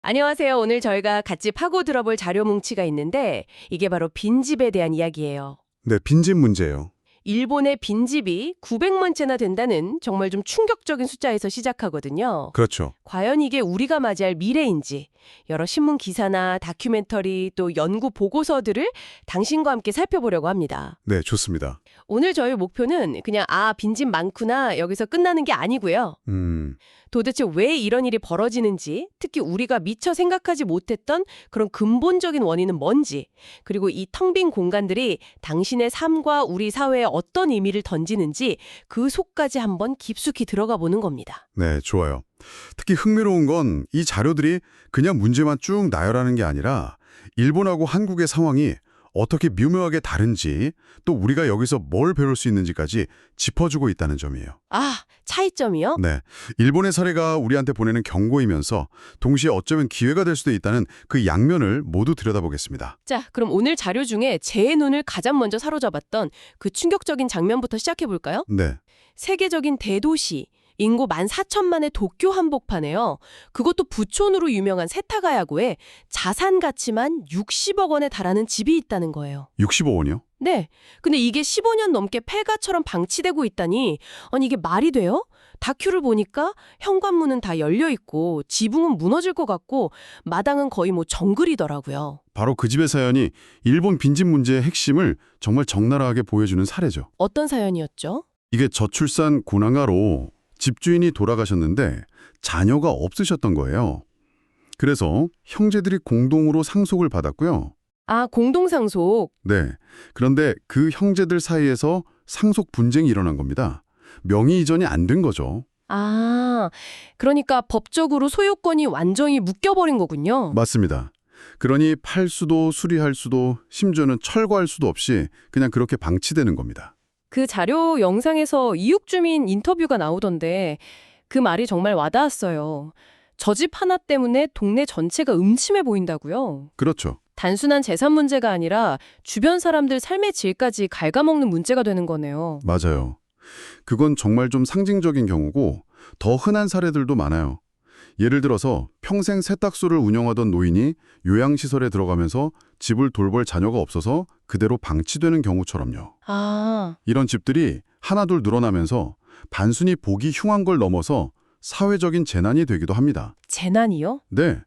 안녕하세요. 오늘 저희가 같이 파고 들어볼 자료 뭉치가 있는데 이게 바로 빈집에 대한 이야기예요. 네, 빈집 문제예요. 일본의 빈집이 900만 채나 된다는 정말 좀 충격적인 숫자에서 시작하거든요. 그렇죠. 과연 이게 우리가 맞이할 미래인지 여러 신문 기사나 다큐멘터리 또 연구 보고서들을 당신과 함께 살펴보려고 합니다. 네, 좋습니다. 오늘 저희 목표는 그냥 빈집 많구나 여기서 끝나는 게 아니고요. 도대체 왜 이런 일이 벌어지는지, 특히 우리가 미처 생각하지 못했던 그런 근본적인 원인은 뭔지, 그리고 이 텅 빈 공간들이 당신의 삶과 우리 사회에 어떤 의미를 던지는지 그 속까지 한번 깊숙이 들어가 보는 겁니다. 네, 좋아요. 특히 흥미로운 건 이 자료들이 그냥 문제만 쭉 나열하는 게 아니라 일본하고 한국의 상황이 어떻게 미묘하게 다른지 또 우리가 여기서 뭘 배울 수 있는지까지 짚어주고 있다는 점이에요. 차이점이요? 네, 일본의 사례가 우리한테 보내는 경고이면서 동시에 어쩌면 기회가 될 수도 있다는 그 양면을 모두 들여다보겠습니다. 자, 그럼 오늘 자료 중에 제 눈을 가장 먼저 사로잡았던 그 충격적인 장면부터 시작해볼까요? 네, 세계적인 대도시, 인구 14,000만의 도쿄 한복판에요. 그것도 부촌으로 유명한 세타가야구에 자산 가치만 60억 원에 달하는 집이 있다는 거예요. 65원이요? 네. 근데 이게 15년 넘게 폐가처럼 방치되고 있다니, 아니 이게 말이 돼요? 다큐를 보니까 현관문은 다 열려 있고 지붕은 무너질 것 같고 마당은 거의 뭐 정글이더라고요. 바로 그 집의 사연이 일본 빈집 문제의 핵심을 정말 적나라하게 보여주는 사례죠. 어떤 사연이었죠? 이게 저출산 고난가로 집주인이 돌아가셨는데 자녀가 없으셨던 거예요. 그래서 형제들이 공동으로 상속을 받았고요. 공동상속. 네. 그런데 그 형제들 사이에서 상속 분쟁이 일어난 겁니다. 명의 이전이 안 된 거죠. 그러니까 법적으로 소유권이 완전히 묶여버린 거군요. 맞습니다. 그러니 팔 수도 수리할 수도 심지어는 철거할 수도 없이 그냥 그렇게 방치되는 겁니다. 그 자료 영상에서 이웃 주민 인터뷰가 나오던데 그 말이 정말 와닿았어요. 저 집 하나 때문에 동네 전체가 음침해 보인다고요. 그렇죠. 단순한 재산 문제가 아니라 주변 사람들 삶의 질까지 갉아먹는 문제가 되는 거네요. 맞아요. 그건 정말 좀 상징적인 경우고 더 흔한 사례들도 많아요. 예를 들어서 평생 세탁소를 운영하던 노인이 요양시설에 들어가면서 집을 돌볼 자녀가 없어서 그대로 방치되는 경우처럼요. 이런 집들이 하나둘 늘어나면서 단순히 보기 흉한 걸 넘어서 사회적인 재난이 되기도 합니다. 재난이요? 네.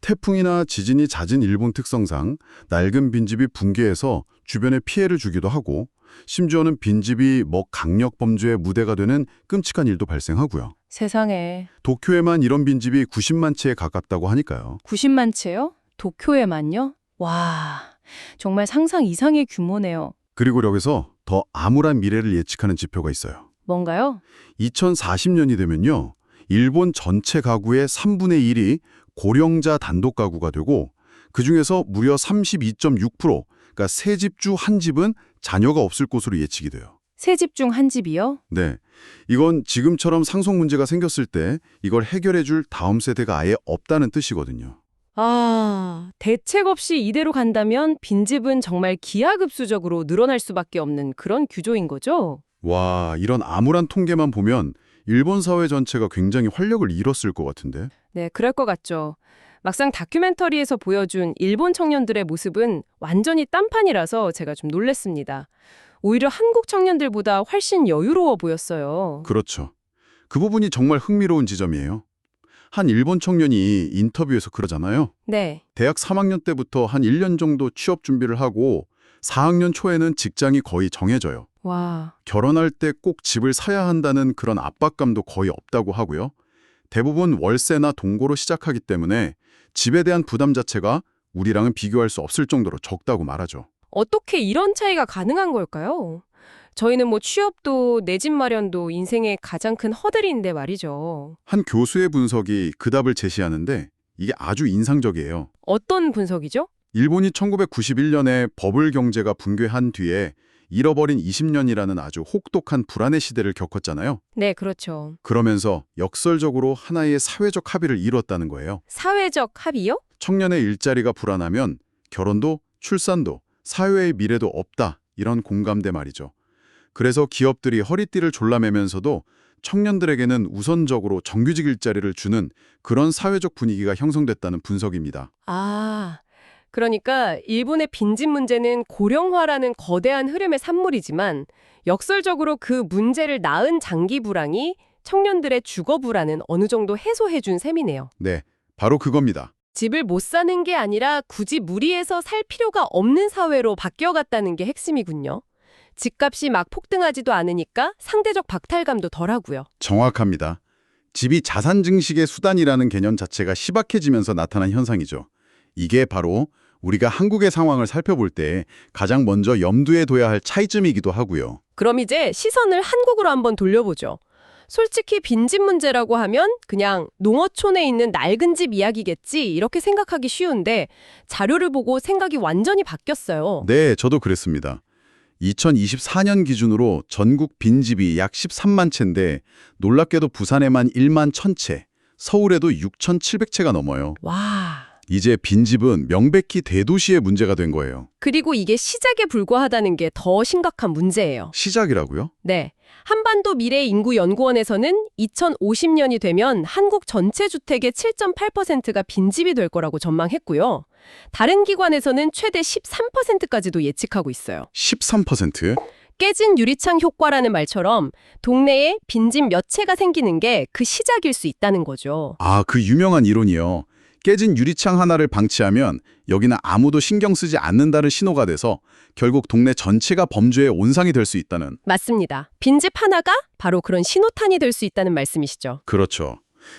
태풍이나 지진이 잦은 일본 특성상 낡은 빈집이 붕괴해서 주변에 피해를 주기도 하고 심지어는 빈집이 강력 범죄의 무대가 되는 끔찍한 일도 발생하고요. 세상에. 도쿄에만 이런 빈집이 90만 채에 가깝다고 하니까요. 90만 채요? 도쿄에만요? 와, 정말 상상 이상의 규모네요. 그리고 여기서 더 암울한 미래를 예측하는 지표가 있어요. 뭔가요? 2040년이 되면요. 일본 전체 가구의 3분의 1이 고령자 단독 가구가 되고 그중에서 무려 32.6%, 그러니까 세 집 중 한 집은 자녀가 없을 것으로 예측이 돼요. 세 집 중 한 집이요? 네. 이건 지금처럼 상속 문제가 생겼을 때 이걸 해결해 줄 다음 세대가 아예 없다는 뜻이거든요. 대책 없이 이대로 간다면 빈집은 정말 기하급수적으로 늘어날 수밖에 없는 그런 규조인 거죠? 와, 이런 암울한 통계만 보면 일본 사회 전체가 굉장히 활력을 잃었을 것 같은데. 네, 그럴 것 같죠. 막상 다큐멘터리에서 보여준 일본 청년들의 모습은 완전히 딴판이라서 제가 좀 놀랐습니다. 오히려 한국 청년들보다 훨씬 여유로워 보였어요. 그렇죠. 그 부분이 정말 흥미로운 지점이에요. 한 일본 청년이 인터뷰에서 그러잖아요. 네. 대학 3학년 때부터 한 1년 정도 취업 준비를 하고 4학년 초에는 직장이 거의 정해져요. 와. 결혼할 때 꼭 집을 사야 한다는 그런 압박감도 거의 없다고 하고요. 대부분 월세나 동거로 시작하기 때문에 집에 대한 부담 자체가 우리랑은 비교할 수 없을 정도로 적다고 말하죠. 어떻게 이런 차이가 가능한 걸까요? 저희는 취업도 내 집 마련도 인생의 가장 큰 허들인데 말이죠. 한 교수의 분석이 그 답을 제시하는데 이게 아주 인상적이에요. 어떤 분석이죠? 일본이 1991년에 버블 경제가 붕괴한 뒤에 잃어버린 20년이라는 아주 혹독한 불안의 시대를 겪었잖아요. 네, 그렇죠. 그러면서 역설적으로 하나의 사회적 합의를 이뤘다는 거예요. 사회적 합의요? 청년의 일자리가 불안하면 결혼도 출산도 사회의 미래도 없다. 이런 공감대 말이죠. 그래서 기업들이 허리띠를 졸라매면서도 청년들에게는 우선적으로 정규직 일자리를 주는 그런 사회적 분위기가 형성됐다는 분석입니다. 아, 그러니까 일본의 빈집 문제는 고령화라는 거대한 흐름의 산물이지만 역설적으로 그 문제를 낳은 장기 불황이 청년들의 주거 불안은 어느 정도 해소해준 셈이네요. 네, 바로 그겁니다. 집을 못 사는 게 아니라 굳이 무리해서 살 필요가 없는 사회로 바뀌어갔다는 게 핵심이군요. 집값이 막 폭등하지도 않으니까 상대적 박탈감도 덜하고요. 정확합니다. 집이 자산 증식의 수단이라는 개념 자체가 희박해지면서 나타난 현상이죠. 이게 바로 우리가 한국의 상황을 살펴볼 때 가장 먼저 염두에 둬야 할 차이점이기도 하고요. 그럼 이제 시선을 한국으로 한번 돌려보죠. 솔직히 빈집 문제라고 하면 그냥 농어촌에 있는 낡은 집 이야기겠지 이렇게 생각하기 쉬운데 자료를 보고 생각이 완전히 바뀌었어요. 네, 저도 그랬습니다. 2024년 기준으로 전국 빈집이 약 13만 채인데 놀랍게도 부산에만 1만 1,000채, 서울에도 6,700채가 넘어요. 와. 이제 빈집은 명백히 대도시의 문제가 된 거예요. 그리고 이게 시작에 불과하다는 게 더 심각한 문제예요. 시작이라고요? 네. 한반도 미래인구연구원에서는 2050년이 되면 한국 전체 주택의 7.8%가 빈집이 될 거라고 전망했고요. 다른 기관에서는 최대 13%까지도 예측하고 있어요. 13%? 깨진 유리창 효과라는 말처럼 동네에 빈집 몇 채가 생기는 게 그 시작일 수 있다는 거죠. 아, 그 유명한 이론이요. 깨진 유리창 하나를 방치하면 여기는 아무도 신경 쓰지 않는다는 신호가 돼서 결국 동네 전체가 범죄의 온상이 될 수 있다는. 맞습니다. 빈집 하나가 바로 그런 신호탄이 될 수 있다는 말씀이시죠. 그렇죠.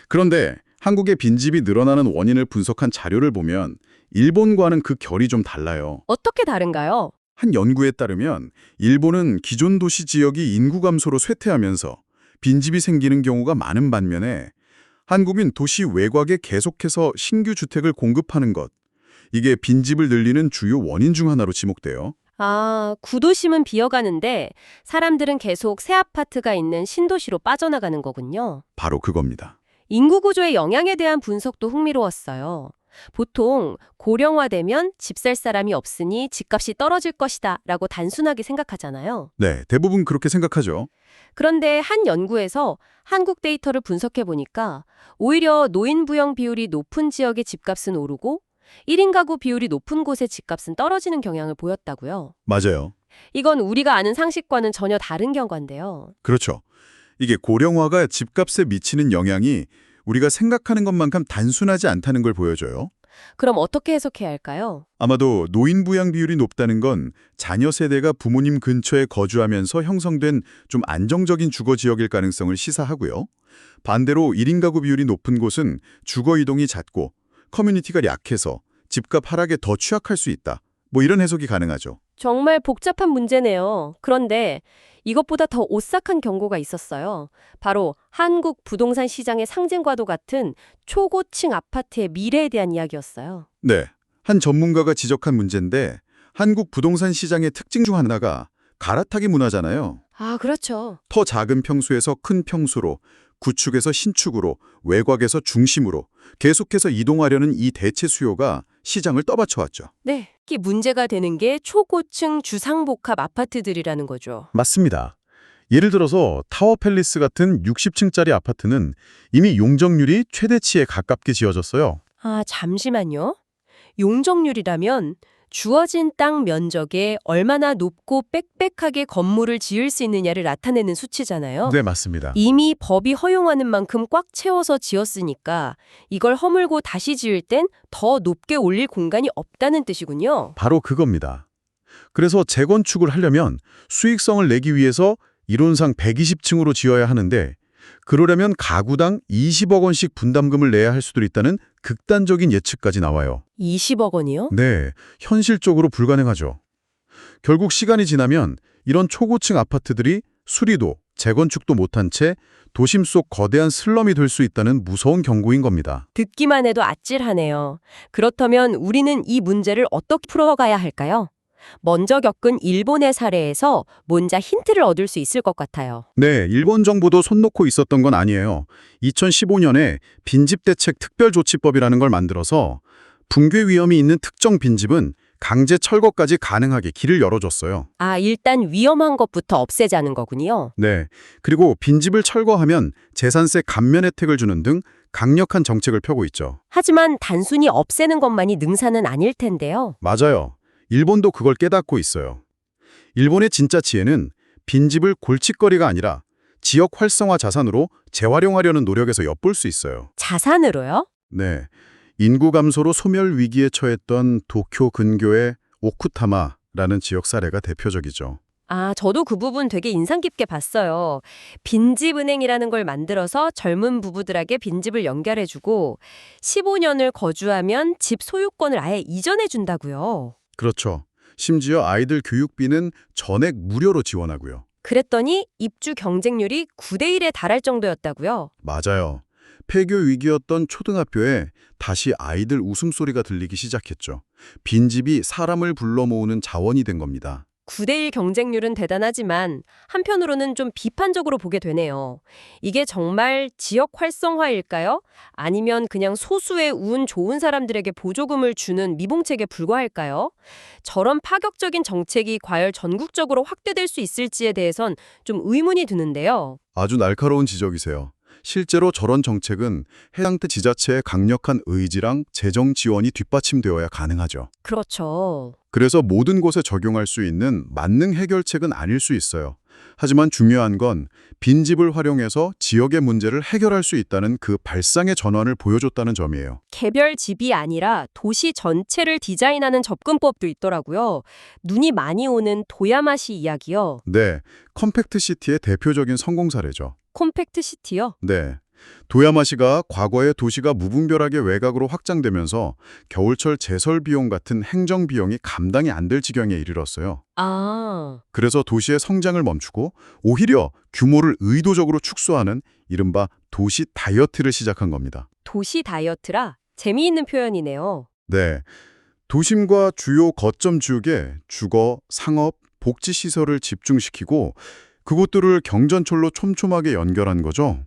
그런데 한국의 빈집이 늘어나는 원인을 분석한 자료를 보면 일본과는 그 결이 좀 달라요. 어떻게 다른가요? 한 연구에 따르면 일본은 기존 도시 지역이 인구 감소로 쇠퇴하면서 빈집이 생기는 경우가 많은 반면에 한국은 도시 외곽에 계속해서 신규 주택을 공급하는 것, 이게 빈집을 늘리는 주요 원인 중 하나로 지목돼요. 아, 구도심은 비어가는데 사람들은 계속 새 아파트가 있는 신도시로 빠져나가는 거군요. 바로 그겁니다. 인구 구조의 영향에 대한 분석도 흥미로웠어요. 보통 고령화되면 집 살 사람이 없으니 집값이 떨어질 것이다 라고 단순하게 생각하잖아요. 네, 대부분 그렇게 생각하죠. 그런데 한 연구에서 한국 데이터를 분석해 보니까 오히려 노인 부영 비율이 높은 지역의 집값은 오르고 1인 가구 비율이 높은 곳의 집값은 떨어지는 경향을 보였다고요. 맞아요. 이건 우리가 아는 상식과는 전혀 다른 결과인데요. 그렇죠. 이게 고령화가 집값에 미치는 영향이 우리가 생각하는 것만큼 단순하지 않다는 걸 보여줘요. 그럼 어떻게 해석해야 할까요? 아마도 노인 부양 비율이 높다는 건 자녀 세대가 부모님 근처에 거주하면서 형성된 좀 안정적인 주거 지역일 가능성을 시사하고요. 반대로 1인 가구 비율이 높은 곳은 주거 이동이 잦고 커뮤니티가 약해서 집값 하락에 더 취약할 수 있다. 뭐 이런 해석이 가능하죠. 정말 복잡한 문제네요. 그런데 이것보다 더 오싹한 경고가 있었어요. 바로 한국 부동산 시장의 상징과도 같은 초고층 아파트의 미래에 대한 이야기였어요. 네, 한 전문가가 지적한 문제인데 한국 부동산 시장의 특징 중 하나가 갈아타기 문화잖아요. 아, 그렇죠. 더 작은 평수에서 큰 평수로, 구축에서 신축으로, 외곽에서 중심으로 계속해서 이동하려는 이 대체 수요가 시장을 떠받쳐왔죠. 네. 특히 문제가 되는 게 초고층 주상복합 아파트들이라는 거죠. 맞습니다. 예를 들어서 타워팰리스 같은 60층짜리 아파트는 이미 용적률이 최대치에 가깝게 지어졌어요. 아, 잠시만요. 용적률이라면 주어진 땅 면적에 얼마나 높고 빽빽하게 건물을 지을 수 있느냐를 나타내는 수치잖아요. 네, 맞습니다. 이미 법이 허용하는 만큼 꽉 채워서 지었으니까 이걸 허물고 다시 지을 땐 더 높게 올릴 공간이 없다는 뜻이군요. 바로 그겁니다. 그래서 재건축을 하려면 수익성을 내기 위해서 이론상 120층으로 지어야 하는데 그러려면 가구당 20억 원씩 분담금을 내야 할 수도 있다는 극단적인 예측까지 나와요. 20억 원이요? 네, 현실적으로 불가능하죠. 결국 시간이 지나면 이런 초고층 아파트들이 수리도, 재건축도 못한 채 도심 속 거대한 슬럼이 될 수 있다는 무서운 경고인 겁니다. 듣기만 해도 아찔하네요. 그렇다면 우리는 이 문제를 어떻게 풀어가야 할까요? 먼저 겪은 일본의 사례에서 뭔가 힌트를 얻을 수 있을 것 같아요. 네, 일본 정부도 손 놓고 있었던 건 아니에요. 2015년에 빈집대책 특별조치법이라는 걸 만들어서 붕괴 위험이 있는 특정 빈집은 강제 철거까지 가능하게 길을 열어줬어요. 아, 일단 위험한 것부터 없애자는 거군요. 네. 그리고 빈집을 철거하면 재산세 감면 혜택을 주는 등 강력한 정책을 펴고 있죠. 하지만 단순히 없애는 것만이 능사는 아닐 텐데요. 맞아요. 일본도 그걸 깨닫고 있어요. 일본의 진짜 지혜는 빈집을 골칫거리가 아니라 지역 활성화 자산으로 재활용하려는 노력에서 엿볼 수 있어요. 자산으로요? 네. 인구 감소로 소멸 위기에 처했던 도쿄 근교의 오쿠타마라는 지역 사례가 대표적이죠. 아, 저도 그 부분 되게 인상 깊게 봤어요. 빈집은행이라는 걸 만들어서 젊은 부부들에게 빈집을 연결해주고 15년을 거주하면 집 소유권을 아예 이전해준다고요. 그렇죠. 심지어 아이들 교육비는 전액 무료로 지원하고요. 그랬더니 입주 경쟁률이 9대 1에 달할 정도였다고요. 맞아요. 폐교 위기였던 초등학교에 다시 아이들 웃음소리가 들리기 시작했죠. 빈집이 사람을 불러 모으는 자원이 된 겁니다. 9대1 경쟁률은 대단하지만 한편으로는 좀 비판적으로 보게 되네요. 이게 정말 지역 활성화일까요? 아니면 그냥 소수의 운 좋은 사람들에게 보조금을 주는 미봉책에 불과할까요? 저런 파격적인 정책이 과연 전국적으로 확대될 수 있을지에 대해선 좀 의문이 드는데요. 아주 날카로운 지적이세요. 실제로 저런 정책은 해당 지자체의 강력한 의지랑 재정 지원이 뒷받침되어야 가능하죠. 그렇죠. 그래서 모든 곳에 적용할 수 있는 만능 해결책은 아닐 수 있어요. 하지만 중요한 건 빈집을 활용해서 지역의 문제를 해결할 수 있다는 그 발상의 전환을 보여줬다는 점이에요. 개별 집이 아니라 도시 전체를 디자인하는 접근법도 있더라고요. 눈이 많이 오는 도야마시 이야기요. 네, 컴팩트 시티의 대표적인 성공 사례죠. 콤팩트 시티요? 네. 도야마시가 과거에 도시가 무분별하게 외곽으로 확장되면서 겨울철 제설 비용 같은 행정 비용이 감당이 안 될 지경에 이르렀어요. 아, 그래서 도시의 성장을 멈추고 오히려 규모를 의도적으로 축소하는 이른바 도시 다이어트를 시작한 겁니다. 도시 다이어트라 재미있는 표현이네요. 네. 도심과 주요 거점 지역에 주거, 상업, 복지시설을 집중시키고 그곳들을 경전철로 촘촘하게 연결한 거죠.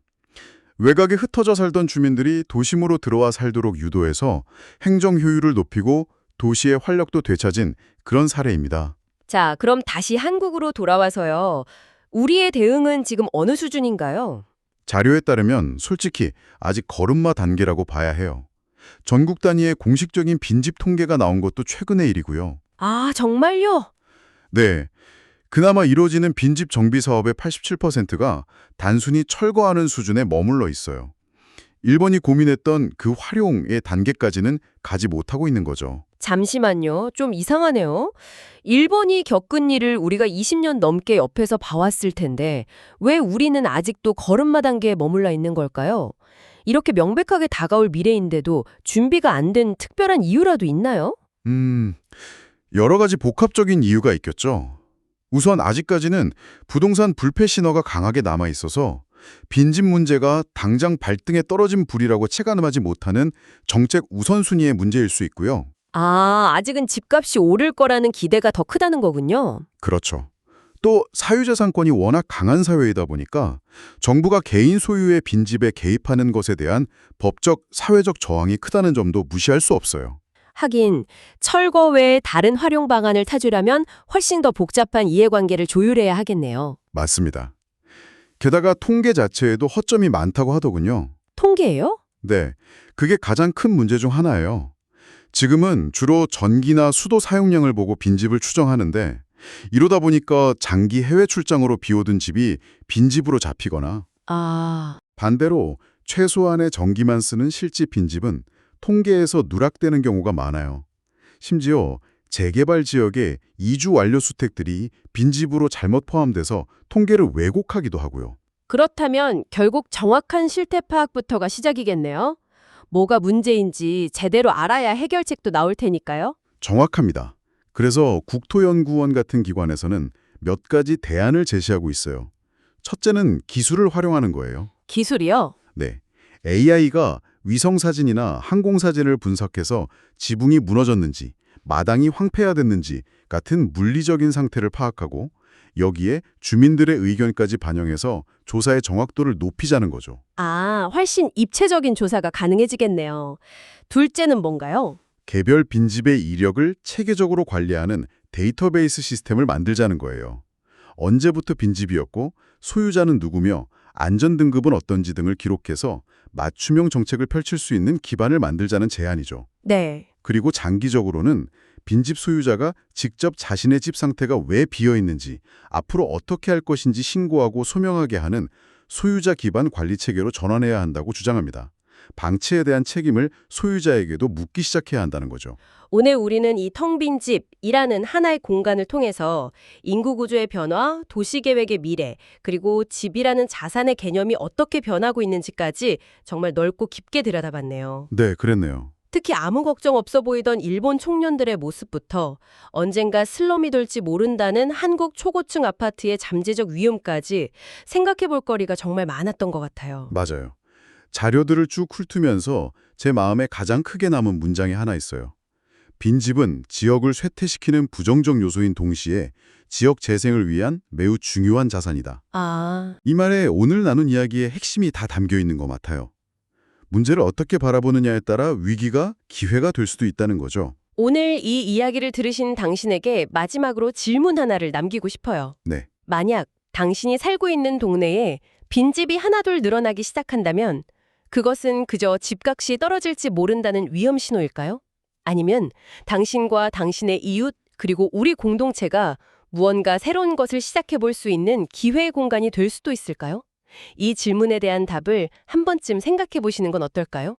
외곽에 흩어져 살던 주민들이 도심으로 들어와 살도록 유도해서 행정 효율을 높이고 도시의 활력도 되찾은 그런 사례입니다. 자, 그럼 다시 한국으로 돌아와서요. 우리의 대응은 지금 어느 수준인가요? 자료에 따르면 솔직히 아직 걸음마 단계라고 봐야 해요. 전국 단위의 공식적인 빈집 통계가 나온 것도 최근의 일이고요. 아, 정말요? 네. 그나마 이루어지는 빈집 정비 사업의 87%가 단순히 철거하는 수준에 머물러 있어요. 일본이 고민했던 그 활용의 단계까지는 가지 못하고 있는 거죠. 잠시만요. 좀 이상하네요. 일본이 겪은 일을 우리가 20년 넘게 옆에서 봐왔을 텐데 왜 우리는 아직도 걸음마 단계에 머물러 있는 걸까요? 이렇게 명백하게 다가올 미래인데도 준비가 안 된 특별한 이유라도 있나요? 여러 가지 복합적인 이유가 있겠죠. 우선 아직까지는 부동산 불패 신호가 강하게 남아 있어서 빈집 문제가 당장 발등에 떨어진 불이라고 체감하지 못하는 정책 우선순위의 문제일 수 있고요. 아, 아직은 집값이 오를 거라는 기대가 더 크다는 거군요. 그렇죠. 또 사유재산권이 워낙 강한 사회이다 보니까 정부가 개인 소유의 빈집에 개입하는 것에 대한 법적, 사회적 저항이 크다는 점도 무시할 수 없어요. 하긴 철거 외에 다른 활용 방안을 찾으려면 훨씬 더 복잡한 이해관계를 조율해야 하겠네요. 맞습니다. 게다가 통계 자체에도 허점이 많다고 하더군요. 통계예요? 네, 그게 가장 큰 문제 중 하나예요. 지금은 주로 전기나 수도 사용량을 보고 빈집을 추정하는데 이러다 보니까 장기 해외 출장으로 비오던 집이 빈집으로 잡히거나 아, 반대로 최소한의 전기만 쓰는 실집 빈집은 통계에서 누락되는 경우가 많아요. 심지어 재개발 지역의 이주 완료 주택들이 빈집으로 잘못 포함돼서 통계를 왜곡하기도 하고요. 그렇다면 결국 정확한 실태 파악부터가 시작이겠네요. 뭐가 문제인지 제대로 알아야 해결책도 나올 테니까요. 정확합니다. 그래서 국토연구원 같은 기관에서는 몇 가지 대안을 제시하고 있어요. 첫째는 기술을 활용하는 거예요. 기술이요? 네, AI가 위성사진이나 항공사진을 분석해서 지붕이 무너졌는지, 마당이 황폐화됐는지 같은 물리적인 상태를 파악하고 여기에 주민들의 의견까지 반영해서 조사의 정확도를 높이자는 거죠. 아, 훨씬 입체적인 조사가 가능해지겠네요. 둘째는 뭔가요? 개별 빈집의 이력을 체계적으로 관리하는 데이터베이스 시스템을 만들자는 거예요. 언제부터 빈집이었고 소유자는 누구며 안전등급은 어떤지 등을 기록해서 맞춤형 정책을 펼칠 수 있는 기반을 만들자는 제안이죠. 네. 그리고 장기적으로는 빈집 소유자가 직접 자신의 집 상태가 왜 비어 있는지, 앞으로 어떻게 할 것인지 신고하고 소명하게 하는 소유자 기반 관리 체계로 전환해야 한다고 주장합니다. 방치에 대한 책임을 소유자에게도 묻기 시작해야 한다는 거죠. 오늘 우리는 이 텅 빈 집이라는 하나의 공간을 통해서 인구 구조의 변화, 도시 계획의 미래, 그리고 집이라는 자산의 개념이 어떻게 변하고 있는지까지 정말 넓고 깊게 들여다봤네요. 네, 그랬네요. 특히 아무 걱정 없어 보이던 일본 청년들의 모습부터 언젠가 슬럼이 될지 모른다는 한국 초고층 아파트의 잠재적 위험까지 생각해 볼 거리가 정말 많았던 것 같아요. 맞아요. 자료들을 쭉 훑으면서 제 마음에 가장 크게 남은 문장이 하나 있어요. 빈집은 지역을 쇠퇴시키는 부정적 요소인 동시에 지역 재생을 위한 매우 중요한 자산이다. 이 말에 오늘 나눈 이야기의 핵심이 다 담겨 있는 것 같아요. 문제를 어떻게 바라보느냐에 따라 위기가 기회가 될 수도 있다는 거죠. 오늘 이 이야기를 들으신 당신에게 마지막으로 질문 하나를 남기고 싶어요. 네. 만약 당신이 살고 있는 동네에 빈집이 하나둘 늘어나기 시작한다면 그것은 그저 집값이 떨어질지 모른다는 위험 신호일까요? 아니면 당신과 당신의 이웃 그리고 우리 공동체가 무언가 새로운 것을 시작해 볼 수 있는 기회의 공간이 될 수도 있을까요? 이 질문에 대한 답을 한 번쯤 생각해 보시는 건 어떨까요?